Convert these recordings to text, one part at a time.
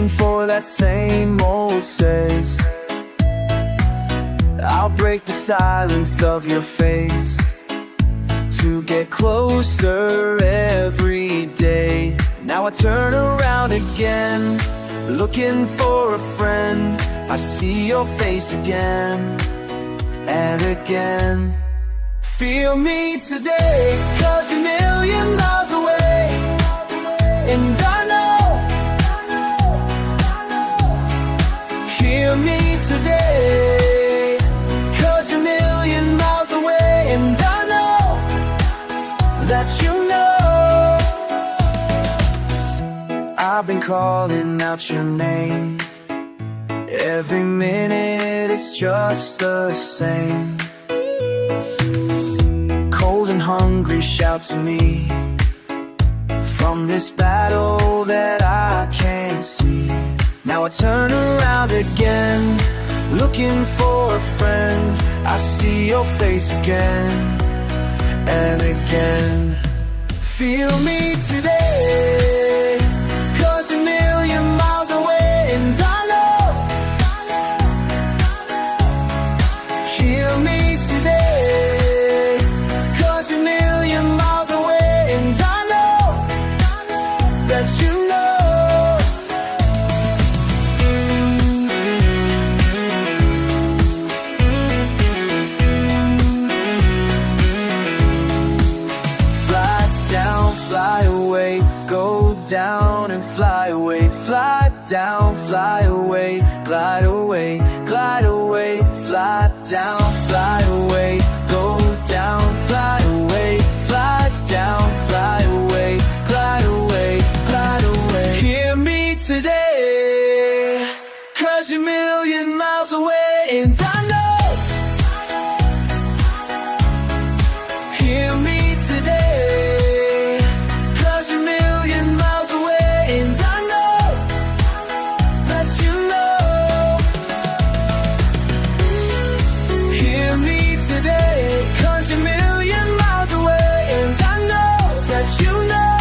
looking for that same old says, I'll break the silence of your face to get closer every day. Now I turn around again, looking for a friend. I see your face again and again. Feel me today, 'cause you're a million miles away. And I know, hear me today, 'cause you're a million miles away. And I know that you know. I've been calling out your name. Every minute it's just the same. Cold and hungry, shout to me from this battle that I can't see. Now I turn around again, looking for a friend. I see your face again and again. Feel me today, 'cause you're a million miles away. And I know, hear me today, 'cause you're a million miles away. And I know that you know. Fly down, fly away, go down and fly away. Fly down, fly away, glide away, glide away. Fly down, fly away, go down, fly away. Fly down, fly away, glide away, glide away. Hear me today, 'cause you're a million miles away. And I know, hear me today, 'cause you're a million miles away. And I know that you know. Hear me today, 'cause you're a million miles away. And I know that you know.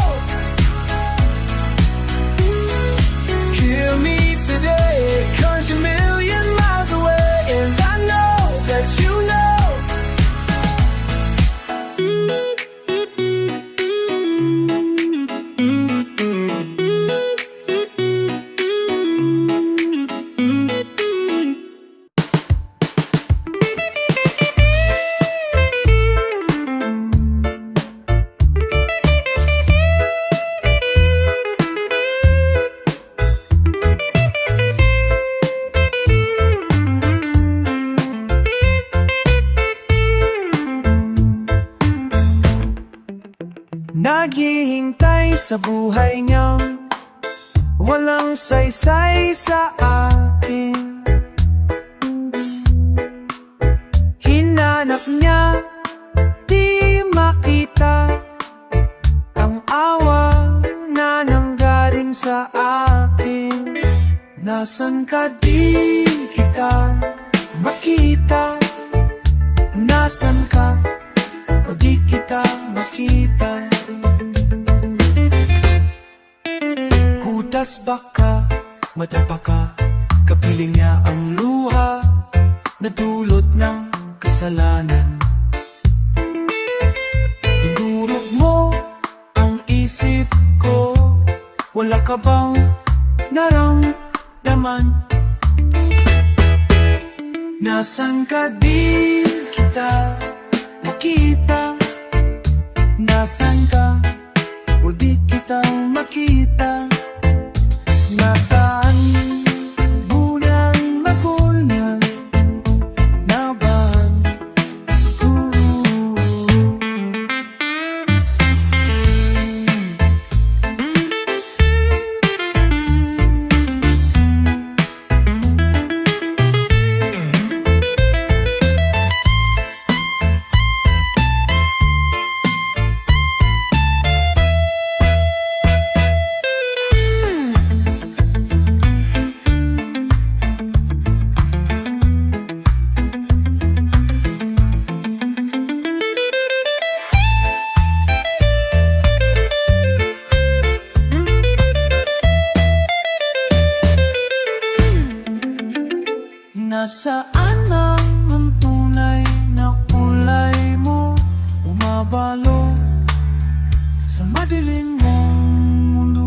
Hear me today, 'cause you're a million miles away. And I know that you know. Naghihintay sa buhay niyang walang saysay sa akin. Hinanap niya, di makita ang awa na nanggaling sa akin. Nasaan ka, di kita makita? Nasaan ka, o di kita makita? Hudas baka, madapa ka, kapiling niya ang luha na dulot ng kasalanan. Dinurog mo ang isip ko, wala ka bang naramdaman? Nasaan ka, di kita nakita? Nasaan ka, o di kita makita? Nasaan bulang makulna naban ko? Nasaan ang tunay na kulay mo? Umabalo sa madilim mong mundo.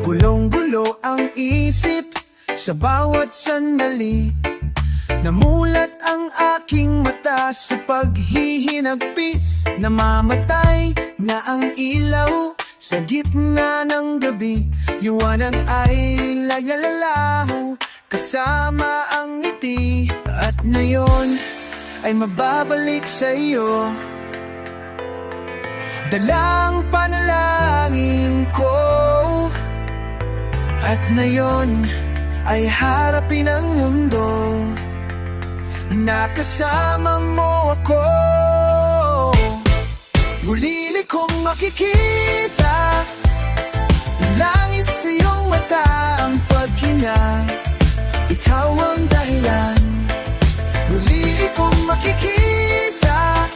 Gulong-gulo ang isip sa bawat sandali. Namulat ang aking mata sa paghihinagpis. Namamatay na ang ilaw sa gitna ng gabi. Liwanag ay lagalalaho kasama ang ngiti. At ngayon ay mababalik sa iyo. Dalang panalangin ko. At ngayon ay harapin ang mundo. Nakasama mo ako. Muli kong makikita langit sa iyong mata ang paghinga. Ikaw ang dahilan. Muli kong makikita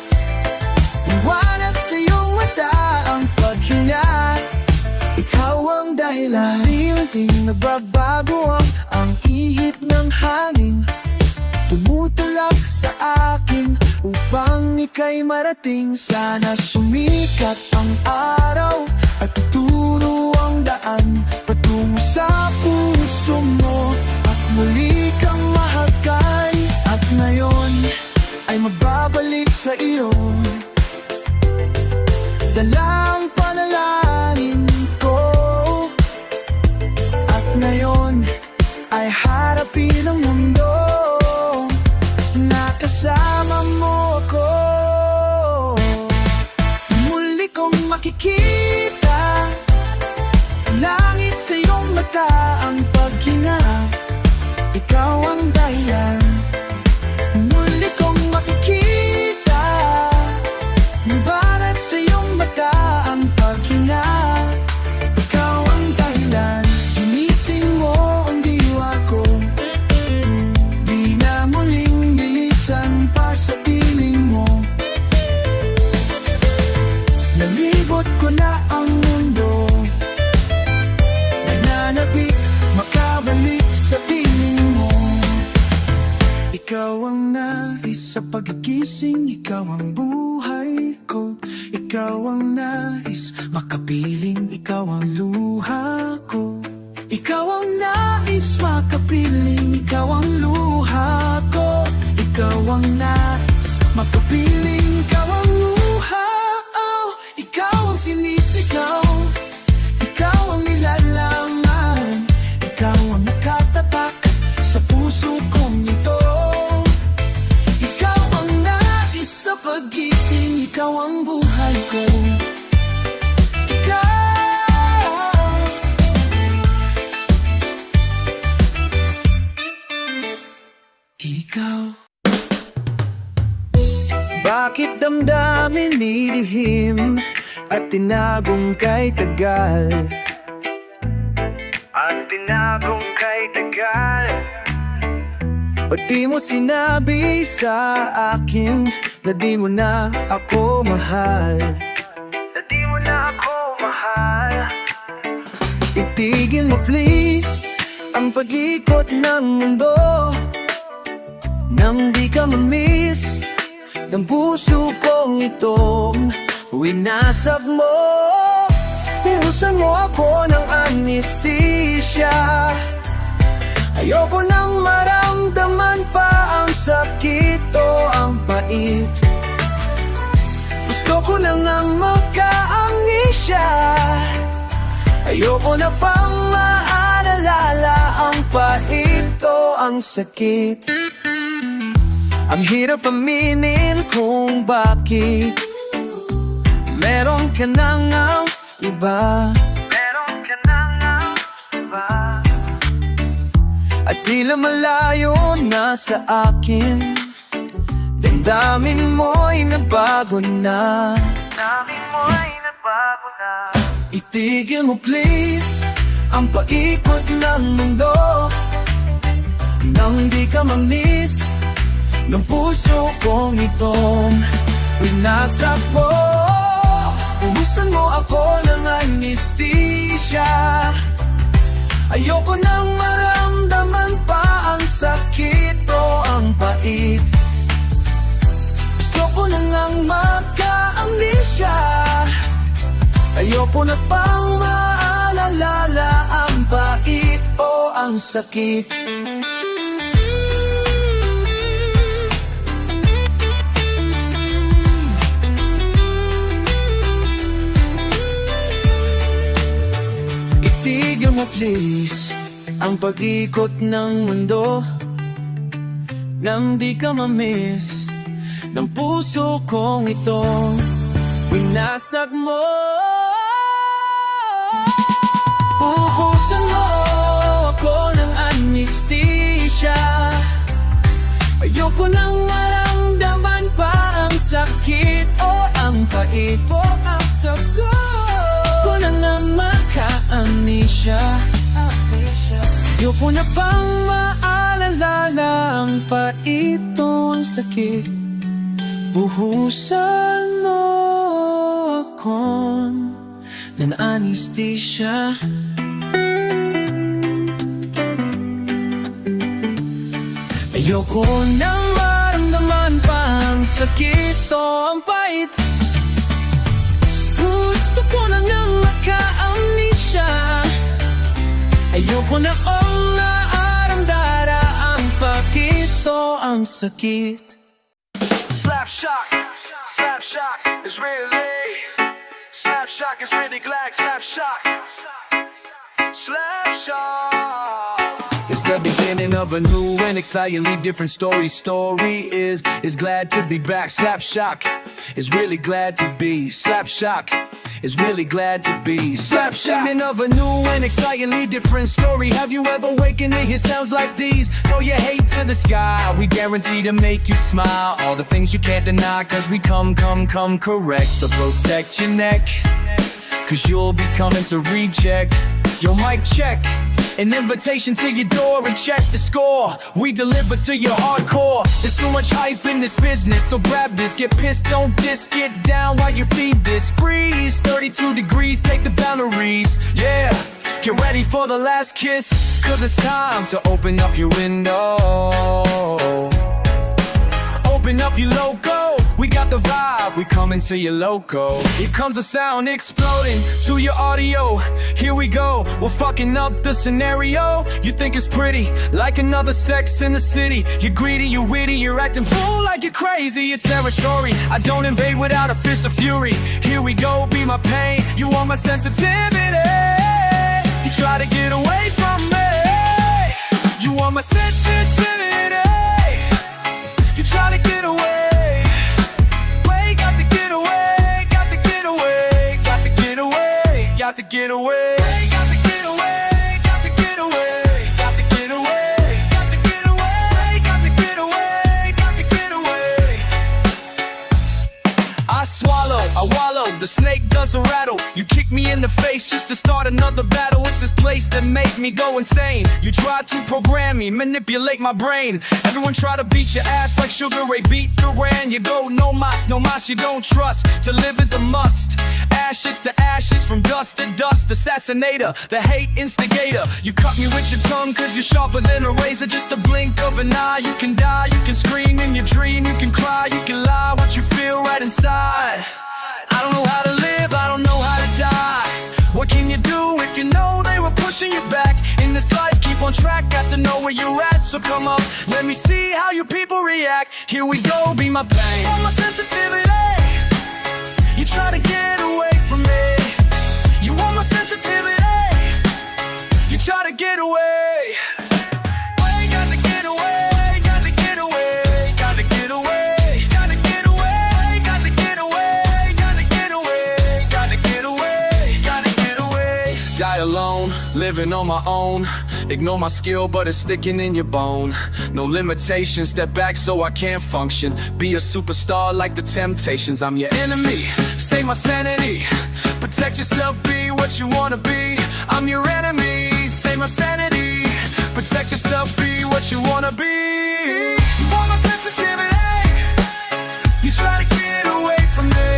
liwanag sa iyong mata ang paghinga. Ikaw ang dahilan. Unti-unting nagbabago ang ihip ng hangin. Tumutulak sa akin upang ika'y marating. Sana sumikat ang araw at tuturo ang daan patungo sa puso mo at muli kang mahagkay. At ngayon ay mababalik sa iyo. Dalang panalangin ko. At ngayon ay harapin ang mundo. Nakasama mo ako. Muli kong makikita langit sa iyong mata ang paghinga. Ikaw ang dahilan. Muli kong makikita liwanag sa iyong mata ang paghinga. Ikaw ang dahilan. Ginising mo ang diwa ko. Di na muling bilisan pa sa piling mo. Nalibot ko na ang mundo. Nananapik makabalik sa piling mo. Ikaw ang nais sa pagkikising. Ikaw ang buhay ko. Ikaw ang nais makapiling. Ikaw ang luha ko. Ikaw ang nais makapiling. Ikaw ang luha ko. Ikaw ang nais makapiling. Ikaw ang luha. Oh, ikaw ang sinisigaw. Ikaw ang nilalaman. Ikaw ang nakatatak sa puso kong ito. Ikaw ang nais sa paggising. Ikaw ang buhay ko. Ikaw. Bakit damdamin nilihim at tinagong kay tagal? At tinagong kay tagal. Ba't di mo sinabi sa akin na di mo na ako mahal? Na di mo na ako mahal. Itigil mo please ang pag-ikot ng mundo. Nang di ka ma-miss ng puso kong itong winasap mo. Iusan mo ako ng anesthesia. Ayoko nang maramdaman pa ang sakit o ang pait. Gusto ko na ngang magka-amnesia. Ayoko na pang maalala ang pait o ang sakit. Ang hirap aminin kung bakit meron ka na ngang iba. Meron ka na ngang at tila malayo na sa akin. Damdamin mo'y nagbago na. Itigil mo please ang paikot ng mundo, nang di ka ma-miss ng puso kong itong winasak mo. Ubusan mo ako ng anesthesia. Ayoko nang maramdaman pa ang sakit o ang pait. Gusto ko na ngang maka-amnesia. Ayoko na pang maalala ang pait o ang sakit. Itigil mo please ang pag-ikot ng mundo, nang di ka ma-miss ng puso kong itong winasag mo. Pupusan mo ako ng anesthesia. Ayoko nang maramdaman pa ang sakit o ang pait o ang sagot ko na nga maka-amnesia. Ayoko na pang maalala ang pait o ang sakit. Buhusan mo akong ng anesthesia. Ayoko nang maramdaman pa ang sakit o ang pait. Gusto ko na ngang maka-amnesia. Ayoko na kong naaramdara ang sakit o ang sakit. Slap shock is really. Slap shock is really glad. Slap shock. It's the beginning of a new and excitingly different story. Story is glad to be back. Slap shock is really glad to be. Slap shock is really glad to be. Slap shock. Beginning of a new and excitingly different story. Have you ever wakened to hear sounds like these? Throw your hate to the sky. We guarantee to make you smile. All the things you can't deny, cause we come correct. So protect your neck, cause you'll be coming to recheck. Yo, mic check. An invitation to your door and check the score. We deliver to your hardcore. There's too much hype in this business, so grab this. Get pissed, don't diss, get down while you feed this. Freeze, 32 degrees, take the boundaries. Yeah, get ready for the last kiss, cause it's time to open up your window. Open up your loco. We got the vibe, we coming to your loco. Here comes the sound exploding to your audio. Here we go, we're fucking up the scenario. You think it's pretty, like another Sex in the City. You're greedy, you're witty, you're acting fool like you're crazy. Your territory, I don't invade without a fist of fury. Here we go, be my pain, you want my sensitivity. You try to get away from me. You want my sensitivity. You try to get away. Got to get away. Got to get away. Got to get away. Got to get away. Got to get away. Got to get away. Got to get away. I swallow, I wallow, the snake doesn't rattle. You kick me in the face just to start another battle. It's this place that make me go insane. You try to program me, manipulate my brain. Everyone try to beat your ass like Sugar Ray beat Duran. You go no mas, you don't trust. To live is a must. Ashes to ashes, from dust to dust. Assassinator, the hate instigator. You cut me with your tongue cause you're sharper than a razor. Just a blink of an eye, you can die. You can scream in your dream, you can cry, you can lie. What you feel right inside. I don't know how to live, I don't know how to die. What can you do if you know they were pushing you back? In this life, keep on track, got to know where you're at. So come up, let me see how you people react. Here we go, be my pain. Want my sensitivity. You try to get away from me. You want my sensitivity. You try to get away. Got to get away. Got to get away. Got to get away. Got to get away. Got to get away. Got to get away. Got to get away. Got to get away. die alone, living on my own. Ignore my skill, but it's sticking in your bone. No limitations, step back so I can't function. Be a superstar like the Temptations. I'm your enemy, save my sanity. Protect yourself, be what you wanna be. I'm your enemy, save my sanity. Protect yourself, be what you wanna be. You want my sensitivity, you try to get away from me.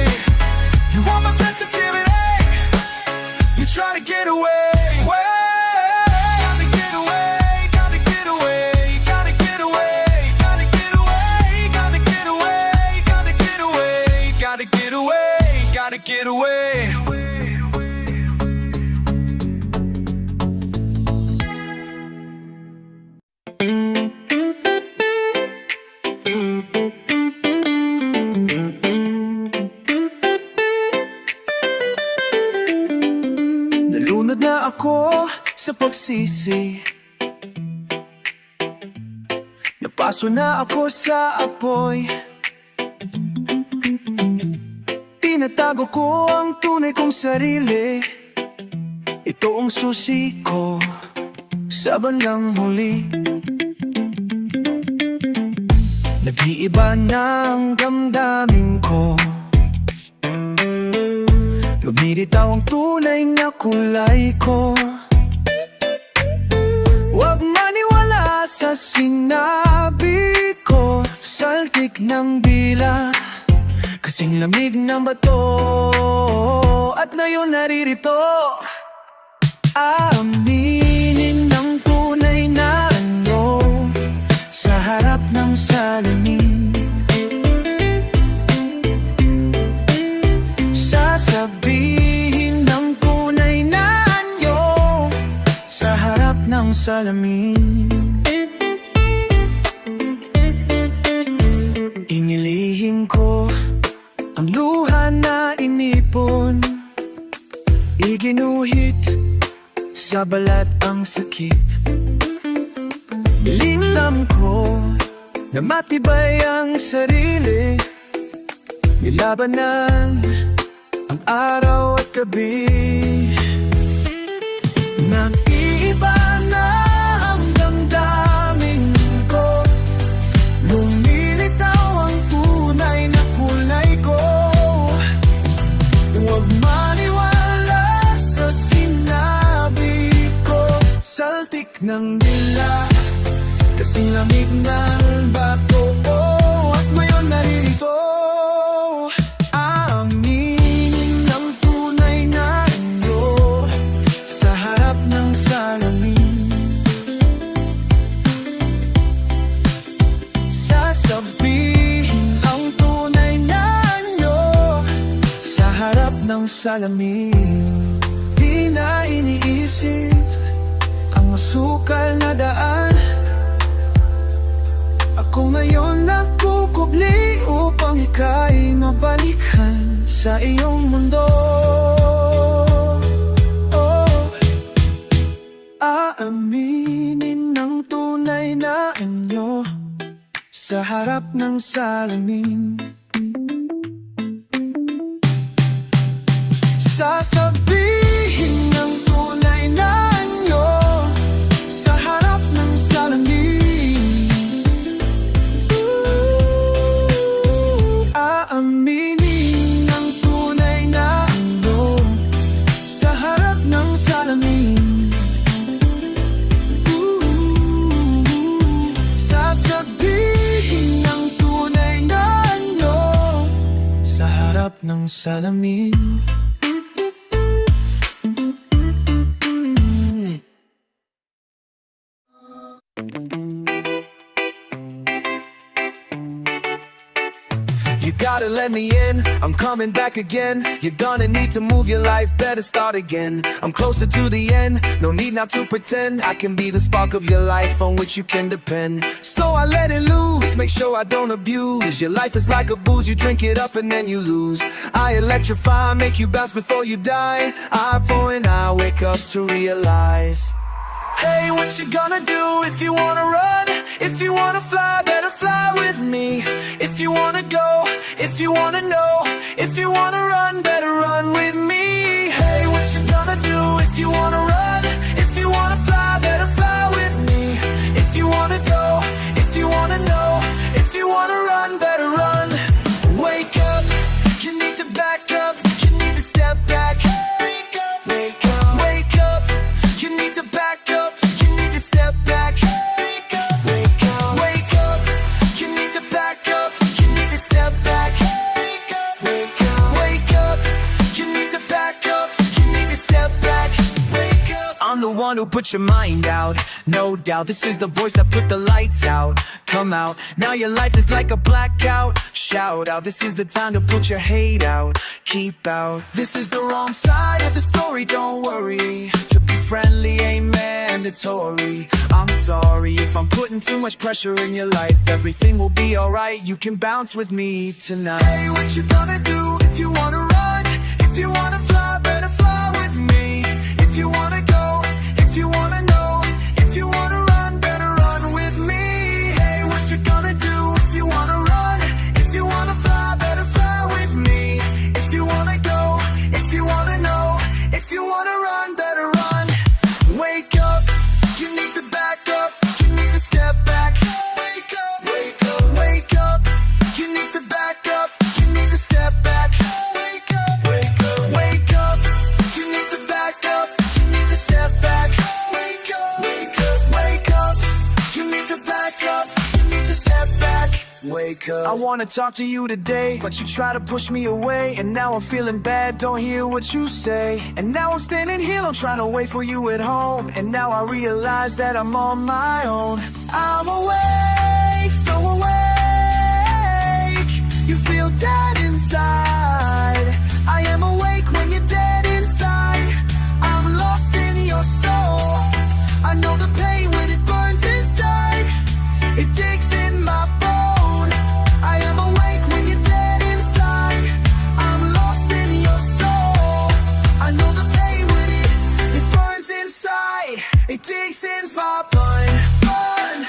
You want my sensitivity, you try to get away. Gotta get away, gotta get away, gotta get away, gotta get away, gotta get away, gotta get away, gotta get away, gotta get away. Nalunod na ako sa pagsisi. Napaso na ako sa apoy. Tinatago ko ang tunay kong sarili. Ito ang susi ko sa bandang huli. Nag-iiba ng damdamin ko. Lumilitaw ang tunay na kulay ko. Huwag maniwala sa sinabi ko. Saltik ng dila, kasing lamig ng bato. At ngayon naririto, aaminin ng tunay na ano sa harap ng salamin. Sasabihin ng tunay na anyo sa harap ng salamin. Inilihin ko ang luha na inipon. Iginuhit sa balat ang sakit. Linam ko na matibay ang sarili. Nilabanan ang araw at gabi. Nag-iiba na ang damdamin ko. Lumilitaw ang tunay na kulay ko. Huwag maniwala sa sinabi ko. Saltik ng dila, kasing lamig ng bato. At ngayon naririto, salamin. Di na iniisip ang masukal na daan. Ako ngayon nagkukubli upang ika'y mabalikan sa iyong mundo. Aaminin ng tunay na anyo sa harap ng salamin. Sasabihin ng tunay na anyo sa harap ng salamin. Aaminin ng tunay na anyo sa harap ng salamin. Sasabihin ng tunay na anyo sa harap ng salamin. You gotta let me in, I'm coming back again. You're gonna need to move your life, better start again. I'm closer to the end, no need now to pretend. I can be the spark of your life on which you can depend. So I let it loose, make sure I don't abuse. Your life is like a booze, you drink it up and then you lose. I electrify, make you bounce before you die. Eye for an eye, wake up to realize. Hey, what you gonna do if you wanna run? If you wanna fly, better fly with me. If you wanna go, if you wanna know, if you wanna run, better run with me. Hey, what you gonna do if you wanna run? the one who put your mind out. No doubt, this is the voice that put the lights out. Come out, now your life is like a blackout. Shout out, this is the time to put your hate out. Keep out, this is the wrong side of the story, don't worry. To be friendly ain't mandatory. I'm sorry if I'm putting too much pressure in your life. Everything will be alright, you can bounce with me tonight. Hey, what you gonna do if you wanna run? If you wanna fly, better fly with me. If you wanna go, if you wanna know, if you wanna run, better run with me. Hey, what you gonna do if you wanna run? If you wanna fly, better fly with me. If you wanna go, if you wanna know, if you wanna run, better run. Wake up, you need to back up, you need to step back. Wake up, wake up, wake up, you need to back up, you need to step back. Wake up, wake up, wake up, you need to back up, you need to step back. Wake up, wake up, wake up, you need to back up, you need to step back. Wake up. I wanna talk to you today, but you try to push me away. And now I'm feeling bad, don't hear what you say. And now I'm standing here, I'm trying to wait for you at home. And now I realize that I'm on my own. I'm awake, so awake. You feel dead inside. I am awake when you're dead inside. I'm lost in your soul. I know the pain when it burns inside. It digs in my bone. I am awake when you're dead inside. I'm lost in your soul. I know the pain when it burns inside. It digs in my blood. Burn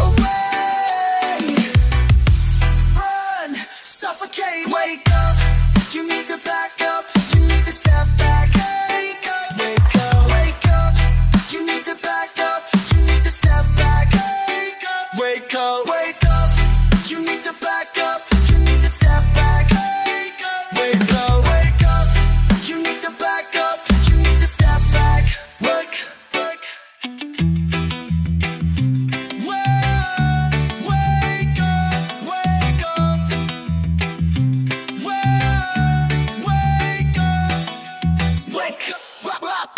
away. Run, suffocate. Wake up, you need to back up. You need to step back. Wake up, wake up, wake up. You need to back up. You need to step back. Wake up, wake up, wake up. You need to back up. You need to step back. Wake up, wake up, wake up. You need to back up. You need to step back. Wake, wake. Wake up, wake up. Wake up, wake up.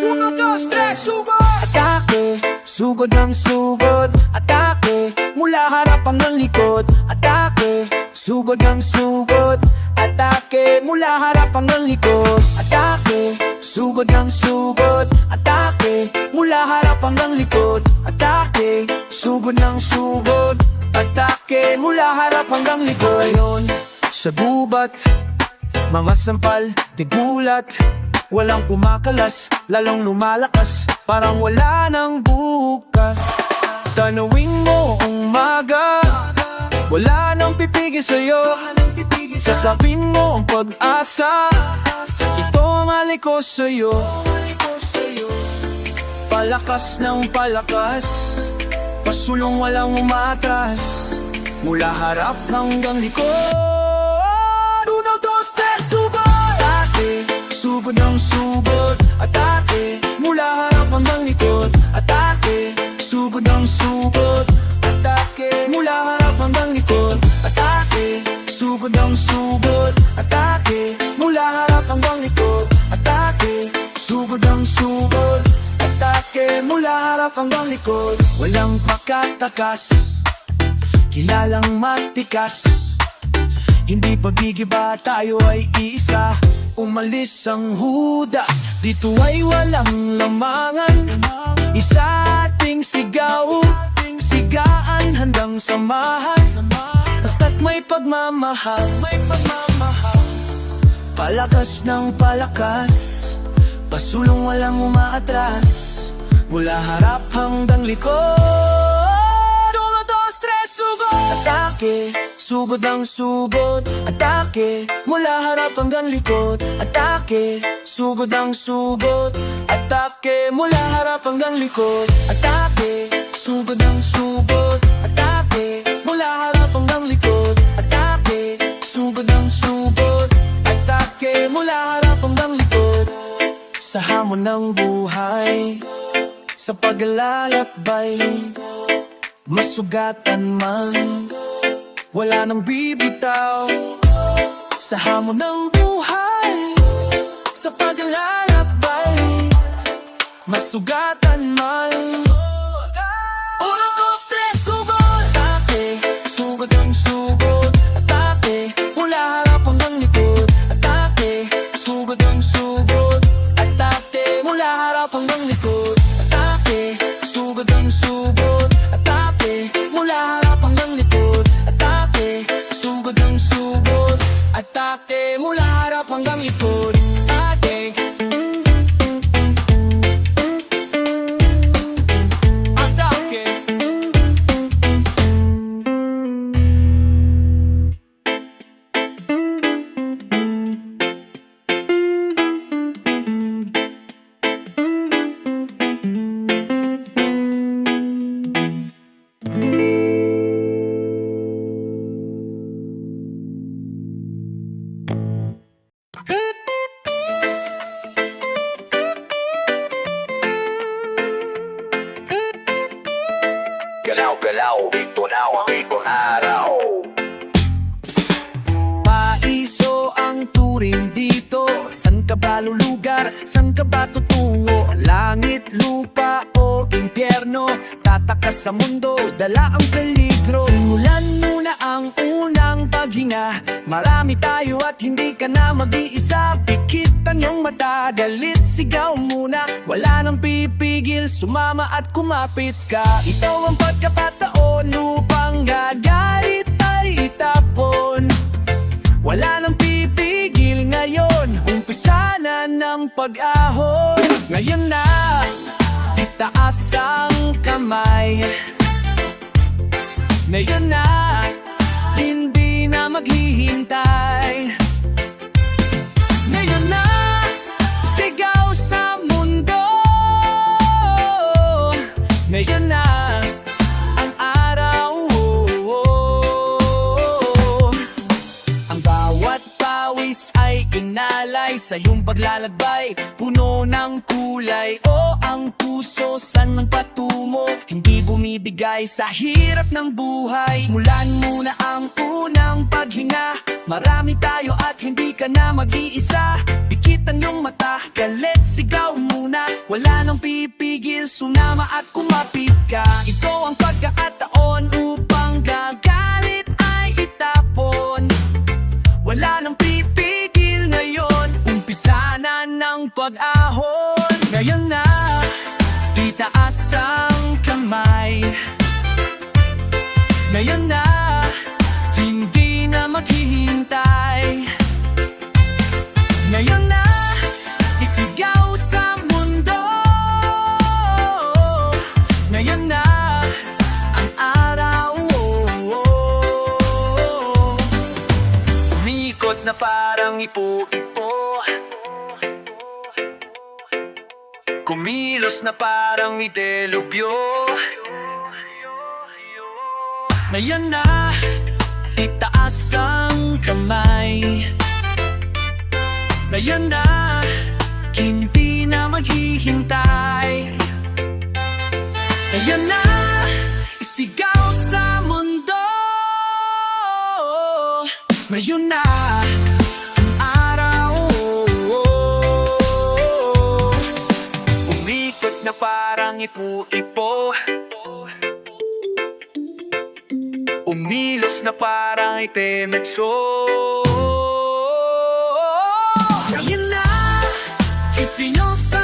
Uno, dos, tres, sugod! Atake, sugod ng sugod. Atake, mula harap hanggang likod. Atake, sugod ng sugod. Atake, mula harap hanggang likod. Atake, sugod ng sugod. Atake, mula harap hanggang likod. Atake, sugod ng sugod. Atake, mula harap hanggang likod. Ngayon, sa gubat, mga sampal, tigulat. Walang kumakalas, lalong lumalakas. Parang wala nang bukas. Tanawin mo ang umaga, wala nang pipigil sa'yo. Sasapin mo ang pag-asa, ito ang aliko sa'yo. Palakas ng palakas, pasulong walang umatras. Mula harap hanggang likod. Uno, dos, tres, sugod! Atake, sugod ng sugod. Atake, mula harap hanggang likod. Atake, sugod ng sugod. Atake, mula harap hanggang likod. Atake, sugod ng sugod. Atake, mula harap hanggang likod. Atake, sugod ng sugod. Atake, mula harap hanggang likod. Walang pakatakas, kilalang matikas. Hindi pagigiba, tayo ay iisa. Umalis ang hudas, dito ay walang lamangan. Isa ating sigaw, sigaan handang samahan. Basta't may pagmamahal, palakas ng palakas, pasulong walang umaatras. Mula harap hanggang likod. Uno, dos, tres, sugod! Atake, sugod ng sugod. Atake, mula harap hanggang likod. Atake, sugod ng sugod. Atake, mula harap hanggang likod. Atake, sugod ng sugod. Atake, mula harap hanggang likod. Atake, sugod ng sugod. Atake, mula harap hanggang likod. Sa hamon ng buhay, sa paglalakbay, masugatan man, wala nang bibitaw sa hamon ng buhay, sa paglalakbay, masugatan man. Unang dos, tres, sugod! Atake, sugod ang sugod. Atake, mula harap hanggang likod. Atake, sugod ang sugod. Atake, mula harap hanggang likod. Atake, sugod ang sugod. Atake, mula harap hanggang likod. Atake, sugod ang sugod. Atake, mula harap hanggang likod. Atake. Atake. Galaw-galaw, dito na ang itong araw. Paiso ang turing dito. San ka ba lulugar? San ka ba tutungo? Langit, lupa o impyerno? Tatakas sa mundo, dala ang peligro. Simulan muna ang unang paghinga. Marami tayo at hindi ka na mag-iisa. Pikitan yung mata, galit, sigaw muna. Wala nang pipigil, sumama at kumapit ka. Ito ang pagkakataon upang gagalit ay itapon. Wala nang pipigil ngayon, umpisa na ng pag-ahon. Ngayon na, itaas ang kamay. Ngayon na, hindi na maghihintay. Ngayon na, sigaw sa mundo. Ngayon na, ang araw. Ang bawat pawis ay inalay sa iyong paglalakbay. Puno ng kulay o ang puso saan ang patungo. Hindi bumibigay sa hirap ng buhay. Simulan muna ang unang paghinga. Marami tayo at hindi ka na mag-iisa. Pikitan yung mata, galit, sigaw muna. Wala nang pipigil, sumama at kumapit ka. Ito ang pagkakataon upang gagalit ay itapon. Wala nang pipigil ngayon, umpisa na ng pag-ahon. Ngayon na, itaas ang kamay. Ngayon na, hindi na maghihintay. Ngayon na, isigaw sa mundo. Ngayon na, ang araw. Umikot na parang ipo-ipo. Kumilos na parang idelubyo. Ngayon na, itaas ang kamay. Ngayon na, hindi na maghihintay. Ngayon na, isigaw sa mundo. Ngayon na, ang araw. Umikot na parang ipo-ipo. Umilos na parang itemekso. Ngayon na, isinyo sa